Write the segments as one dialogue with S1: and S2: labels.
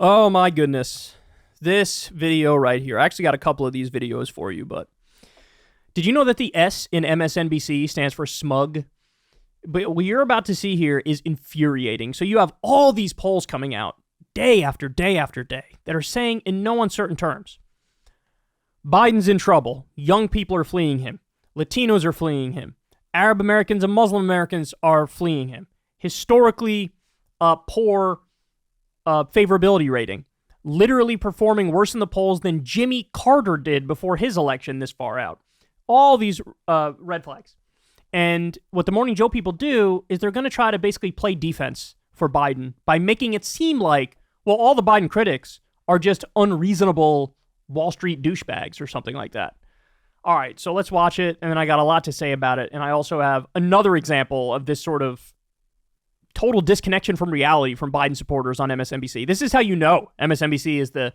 S1: Oh my goodness. This video right here. I actually got a couple of these videos for you, but did you know that the S in MSNBC stands for smug? But what you're about to see here is infuriating. So you have all these polls coming out day after day after day that are saying in no uncertain terms, Biden's in trouble. Young people are fleeing him. Latinos are fleeing him. Arab Americans and Muslim Americans are fleeing him. Historically poor favorability rating. Literally performing worse in the polls than Jimmy Carter did before his election this far out. All these red flags. And what the Morning Joe people do is they're going to try to basically play defense for Biden by making it seem like, well, all the Biden critics are just unreasonable Wall Street douchebags or something like that. All right, so let's watch it, and then I got a lot to say about it, and I also have another example of this sort of total disconnection from reality from Biden supporters on MSNBC. This is how you know MSNBC is the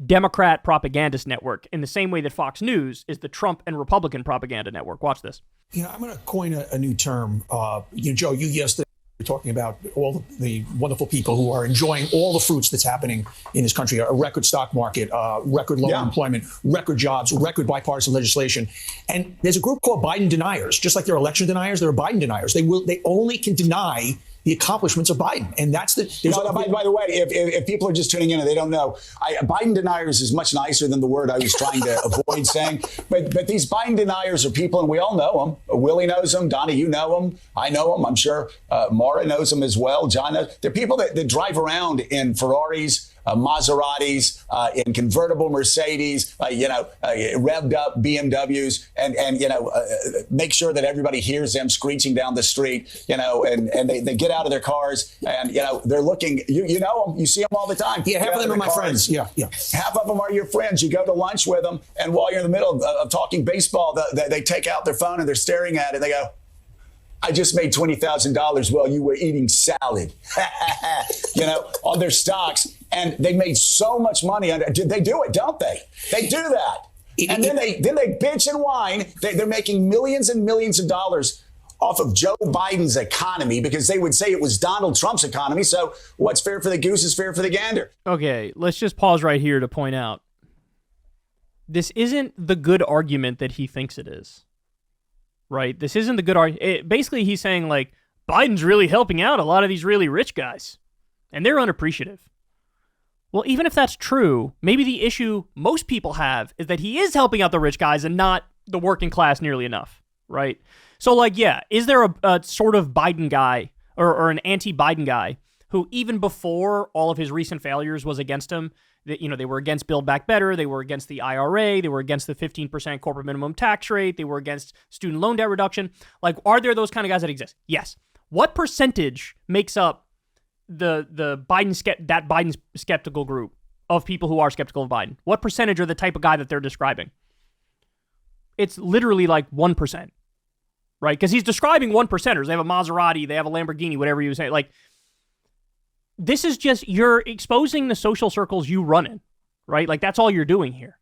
S1: Democrat propagandist network in the same way that Fox News is the Trump and Republican propaganda network. Watch this.
S2: I'm going to coin a new term. Joe, you yesterday were talking about all the wonderful people who are enjoying all the fruits that's happening in this country, a record stock market, record low unemployment, record jobs, record bipartisan legislation. And there's a group called Biden deniers. Just like they're election deniers, they're Biden deniers. They only can deny the accomplishments of Biden. And that's the...
S3: By the way, if people are just tuning in and they don't know, Biden deniers is much nicer than the word I was trying to avoid saying. But these Biden deniers are people, and we all know them. Willie knows them. Donnie, you know them. I know them. I'm sure Mara knows them as well. John knows. They're people that drive around in Ferraris, Maseratis, in convertible Mercedes, revved up BMWs, and make sure that everybody hears them screeching down the street, and they get out of their cars, and they're looking. You know them, you see them all the time.
S2: Yeah, half of them are my friends. Yeah.
S3: Half of them are your friends. You go to lunch with them, and while you're in the middle of talking baseball, they take out their phone and they're staring at it. And they go, I just made $20,000 while you were eating salad, on their stocks. And they made so much money. They do it, don't they? They do that. And then they bitch and whine. They're making millions and millions of dollars off of Joe Biden's economy because they would say it was Donald Trump's economy. So what's fair for the goose is fair for the gander.
S1: Okay, let's just pause right here to point out. This isn't the good argument that he thinks it is. Right? This isn't the good argument. Basically, he's saying, like, Biden's really helping out a lot of these really rich guys. And they're unappreciative. Well, even if that's true, maybe the issue most people have is that he is helping out the rich guys and not the working class nearly enough, right? So, is there a sort of Biden guy or an anti-Biden guy who even before all of his recent failures was against him? They were against Build Back Better, they were against the IRA, they were against the 15% corporate minimum tax rate, they were against student loan debt reduction. Are there those kind of guys that exist? Yes. What percentage makes up the Biden skeptical group of people who are skeptical of Biden? What percentage are the type of guy that they're describing? It's literally 1%, right? Because he's describing 1%ers. They have a Maserati, they have a Lamborghini, whatever you say. This is just, you're exposing the social circles you run in, right? That's all you're doing here.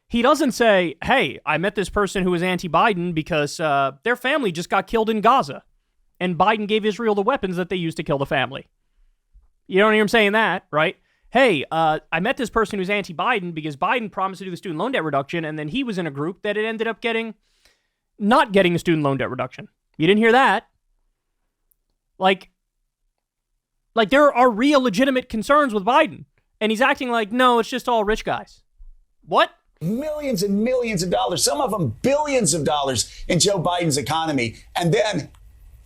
S1: He doesn't say, hey, I met this person who was anti-Biden because their family just got killed in Gaza, and Biden gave Israel the weapons that they used to kill the family. You don't hear him saying that, right? Hey, I met this person who's anti-Biden because Biden promised to do the student loan debt reduction, and then he was in a group that it ended up not getting the student loan debt reduction. You didn't hear that. There are real legitimate concerns with Biden, and he's acting like, no, it's just all rich guys. What?
S3: Millions and millions of dollars, some of them billions of dollars in Joe Biden's economy. And then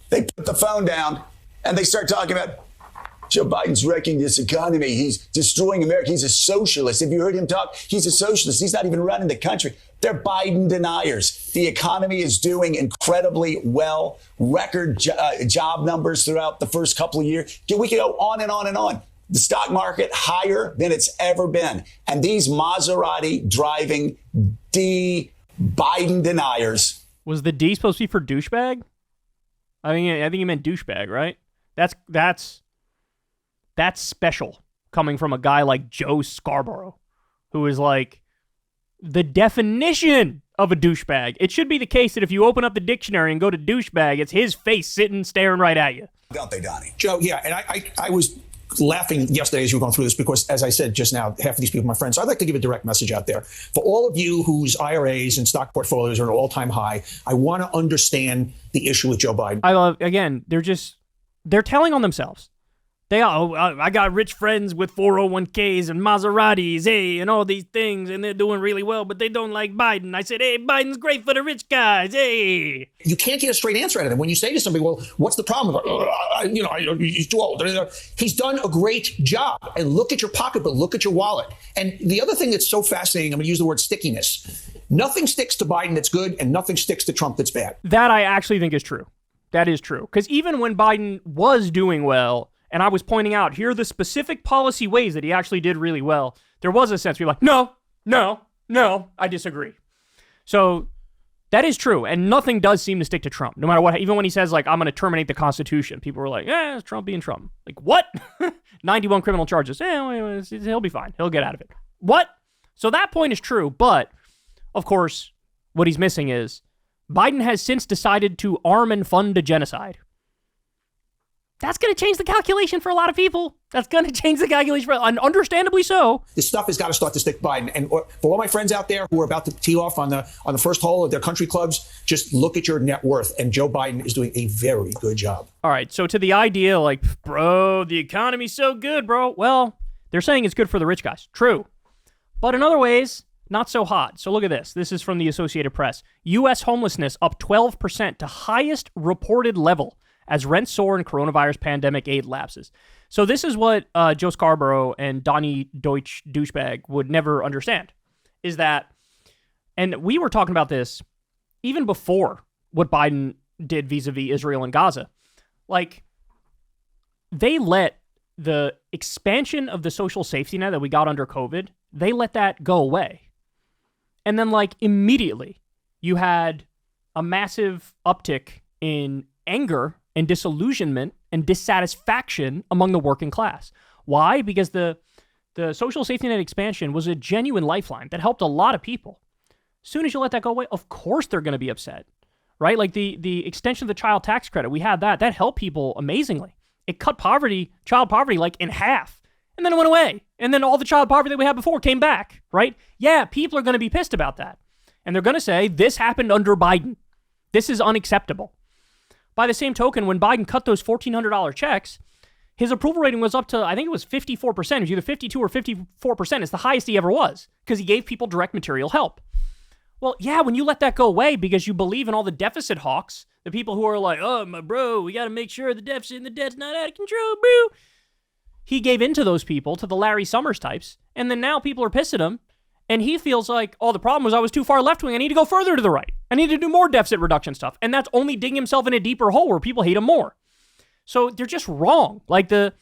S3: they put the phone down and they start talking about Joe Biden's wrecking this economy. He's destroying America. He's a socialist. Have you heard him talk? He's a socialist. He's not even running the country. They're Biden deniers. The economy is doing incredibly well. Record job numbers throughout the first couple of years. We could go on and on and on. The stock market higher than it's ever been. And these Maserati driving Biden deniers.
S1: Was the D supposed to be for douchebag? I think he meant douchebag, right? That's special coming from a guy like Joe Scarborough, who is the definition of a douchebag. It should be the case that if you open up the dictionary and go to douchebag, it's his face sitting staring right at you.
S3: Don't they, Donnie?
S2: Joe, yeah, and I was laughing yesterday as you were going through this because, as I said just now, half of these people are my friends. So I'd like to give a direct message out there. For all of you whose IRAs and stock portfolios are at an all-time high, I want to understand the issue with Joe Biden.
S1: Again, they're telling on themselves. I got rich friends with 401ks and Maseratis, hey, and all these things, and they're doing really well, but they don't like Biden. I said, hey, Biden's great for the rich guys, hey.
S2: You can't get a straight answer out of them. When you say to somebody, well, what's the problem? He's too old. He's done a great job. And look at your pocketbook, look at your wallet. And the other thing that's so fascinating, I'm going to use the word stickiness. Nothing sticks to Biden that's good, and nothing sticks to Trump that's bad.
S1: That I actually think is true. That is true. Because even when Biden was doing well, and I was pointing out, here are the specific policy ways that he actually did really well, there was a sense where you're like, no, I disagree. So that is true. And nothing does seem to stick to Trump. No matter what, even when he says, like, I'm going to terminate the Constitution, people were like, it's Trump being Trump. Like, what? 91 criminal charges. He'll be fine. He'll get out of it. What? So that point is true. But, of course, what he's missing is Biden has since decided to arm and fund a genocide. That's going to change the calculation for a lot of people. That's going to change the calculation, and understandably so.
S2: This stuff has got to start to stick Biden. And for all my friends out there who are about to tee off on the first hole of their country clubs, just look at your net worth. And Joe Biden is doing a very good job.
S1: All right. So to the idea, like, bro, the economy's so good, bro. Well, they're saying it's good for the rich guys. True. But in other ways, not so hot. So look at this. This is from the Associated Press. U.S. homelessness up 12% to highest reported level as rents soar and coronavirus pandemic aid lapses. So this is what Joe Scarborough and Donnie Deutsch douchebag would never understand, is that, and we were talking about this even before what Biden did vis-a-vis Israel and Gaza. Like, they let the expansion of the social safety net that we got under COVID, they let that go away. And then, like, immediately, you had a massive uptick in anger and disillusionment and dissatisfaction among the working class. Why? Because the social safety net expansion was a genuine lifeline that helped a lot of people. As soon as you let that go away, of course they're going to be upset, right? Like the extension of the child tax credit, we had that helped people amazingly. It cut child poverty, like in half, and then it went away. And then all the child poverty that we had before came back, right? Yeah, people are going to be pissed about that. And they're going to say, this happened under Biden. This is unacceptable. By the same token, when Biden cut those $1,400 checks, his approval rating was up to, I think it was 54%. It was either 52 or 54%. It's the highest he ever was because he gave people direct material help. Well, yeah, when you let that go away because you believe in all the deficit hawks, the people who are like, oh, my bro, we got to make sure the deficit and the debt's not out of control, bro. He gave in to those people, to the Larry Summers types, and then now people are pissed at him. And he feels like, oh, the problem was I was too far left-wing. I need to go further to the right. I need to do more deficit reduction stuff. And that's only digging himself in a deeper hole where people hate him more. So they're just wrong. Like the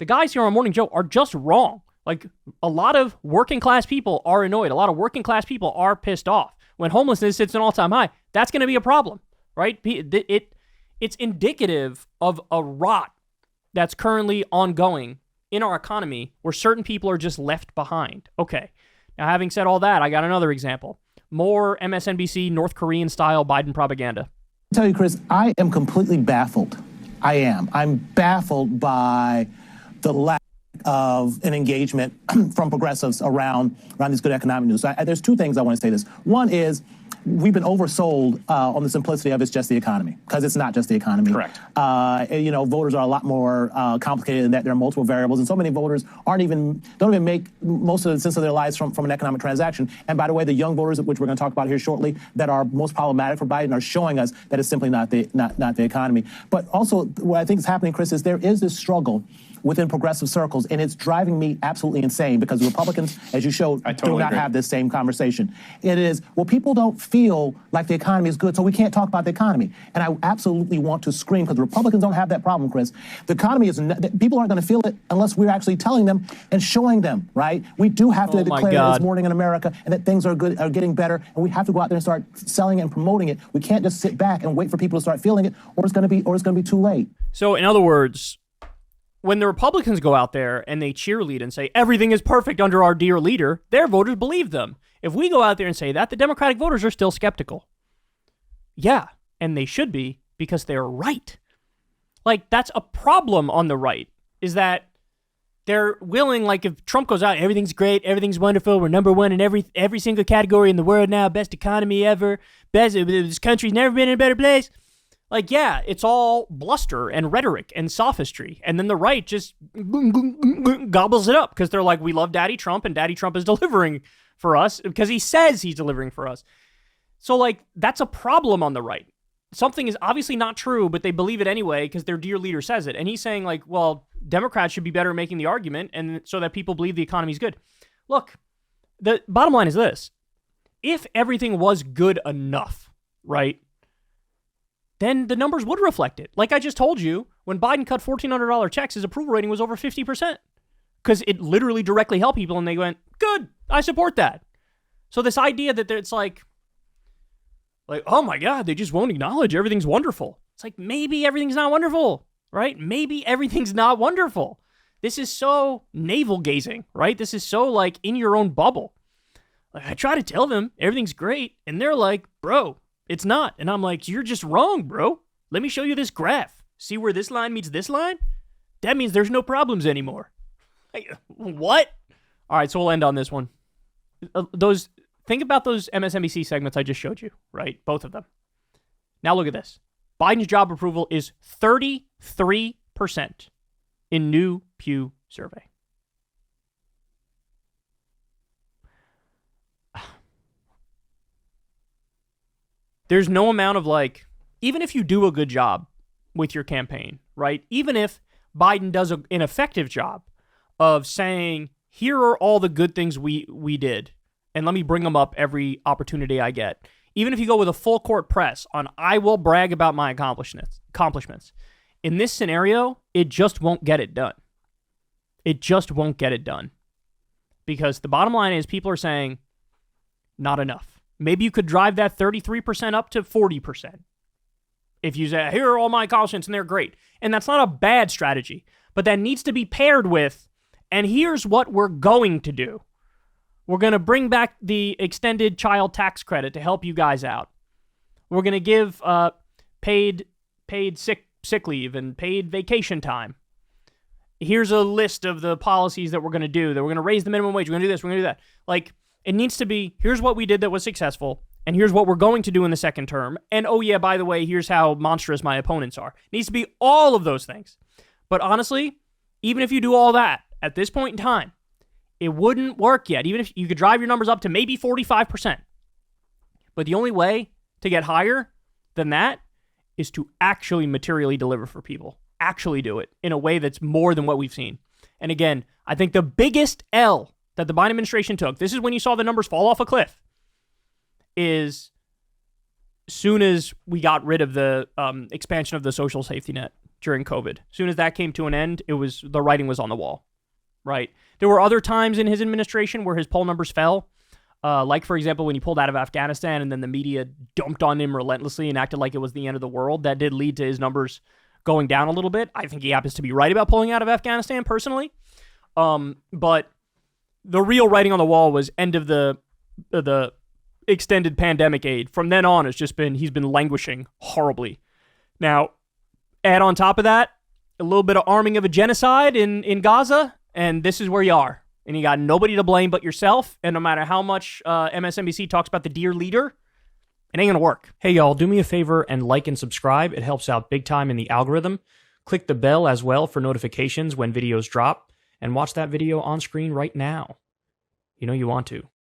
S1: guys here on Morning Joe are just wrong. Like a lot of working class people are annoyed. A lot of working class people are pissed off. When homelessness hits an all-time high, that's going to be a problem, right? It's indicative of a rot that's currently ongoing in our economy where certain people are just left behind. Okay. Now, having said all that, I got another example. More MSNBC North Korean-style Biden propaganda.
S4: I'll tell you, Chris, I am completely baffled. I am. I'm baffled by the lack of an engagement from progressives around this good economic news. There's two things I want to say this. One is we've been oversold on the simplicity of it's just the economy, because it's not just the economy.
S1: Correct.
S4: Voters are a lot more complicated than that. There are multiple variables, and so many voters don't even make most of the sense of their lives from an economic transaction. And by the way, the young voters, which we're going to talk about here shortly, that are most problematic for Biden are showing us that it's simply not the economy. But also, what I think is happening, Chris, is there is this struggle within progressive circles, and it's driving me absolutely insane because the Republicans, as you showed, do not have this same conversation. It is, well, people don't feel like the economy is good, so we can't talk about the economy. And I absolutely want to scream, because the Republicans don't have that problem, Chris. The economy is, people aren't going to feel it unless we're actually telling them and showing them, right? We do have to declare that it's morning in America and that things are good, are getting better, and we have to go out there and start selling it and promoting it. We can't just sit back and wait for people to start feeling it, or it's going to be too late.
S1: So, in other words, when the Republicans go out there and they cheerlead and say everything is perfect under our dear leader, their voters believe them. If we go out there and say that, the Democratic voters are still skeptical. Yeah, and they should be, because they're right. Like, that's a problem on the right, is that they're willing, like if Trump goes out, everything's great, everything's wonderful, we're number one in every single category in the world now, best economy ever, this country's never been in a better place. Like, yeah, it's all bluster and rhetoric and sophistry. And then the right just gobbles it up because they're like, we love Daddy Trump and Daddy Trump is delivering for us because he says he's delivering for us. So, like, that's a problem on the right. Something is obviously not true, but they believe it anyway because their dear leader says it. And he's saying, like, well, Democrats should be better at making the argument and so that people believe the economy's good. Look, the bottom line is this. If everything was good enough, right, then the numbers would reflect it. Like I just told you, when Biden cut $1,400 checks, his approval rating was over 50% because it literally directly helped people and they went, good, I support that. So this idea that it's like, oh my God, they just won't acknowledge everything's wonderful. It's like, maybe everything's not wonderful, right? Maybe everything's not wonderful. This is so navel gazing, right? This is so like in your own bubble. Like I try to tell them everything's great and they're like, bro, it's not. And I'm like, you're just wrong, bro. Let me show you this graph. See where this line meets this line? That means there's no problems anymore. Like, what? All right, so we'll end on this one. Think about those MSNBC segments I just showed you, right? Both of them. Now look at this. Biden's job approval is 33% in new Pew survey. There's no amount of like, even if you do a good job with your campaign, right? Even if Biden does an effective job of saying, here are all the good things we did, and let me bring them up every opportunity I get. Even if you go with a full court press on, I will brag about my accomplishments. In this scenario, it just won't get it done. It just won't get it done. Because the bottom line is people are saying, not enough. Maybe you could drive that 33% up to 40%. If you say, here are all my accomplishments and they're great. And that's not a bad strategy, but that needs to be paired with, and here's what we're going to do. We're going to bring back the extended child tax credit to help you guys out. We're going to give paid sick leave and paid vacation time. Here's a list of the policies that we're going to do. That we're going to raise the minimum wage. We're going to do this. We're going to do that. Like, it needs to be, here's what we did that was successful, and here's what we're going to do in the second term. And oh yeah, by the way, here's how monstrous my opponents are. It needs to be all of those things. But honestly, even if you do all that, at this point in time, it wouldn't work yet. Even if you could drive your numbers up to maybe 45%. But the only way to get higher than that is to actually materially deliver for people. Actually do it in a way that's more than what we've seen. And again, I think the biggest L that the Biden administration took, this is when you saw the numbers fall off a cliff, is soon as we got rid of the expansion of the social safety net during COVID. As soon as that came to an end, the writing was on the wall, right? There were other times in his administration where his poll numbers fell, like, for example, when he pulled out of Afghanistan and then the media dumped on him relentlessly and acted like it was the end of the world. That did lead to his numbers going down a little bit. I think he happens to be right about pulling out of Afghanistan personally. But the real writing on the wall was end of the extended pandemic aid. From then on, he's been languishing horribly. Now, add on top of that, a little bit of arming of a genocide in Gaza, and this is where you are. And you got nobody to blame but yourself, and no matter how much MSNBC talks about the dear leader, it ain't gonna work. Hey y'all, do me a favor and like and subscribe. It helps out big time in the algorithm. Click the bell as well for notifications when videos drop, and watch that video on screen right now. You know you want to.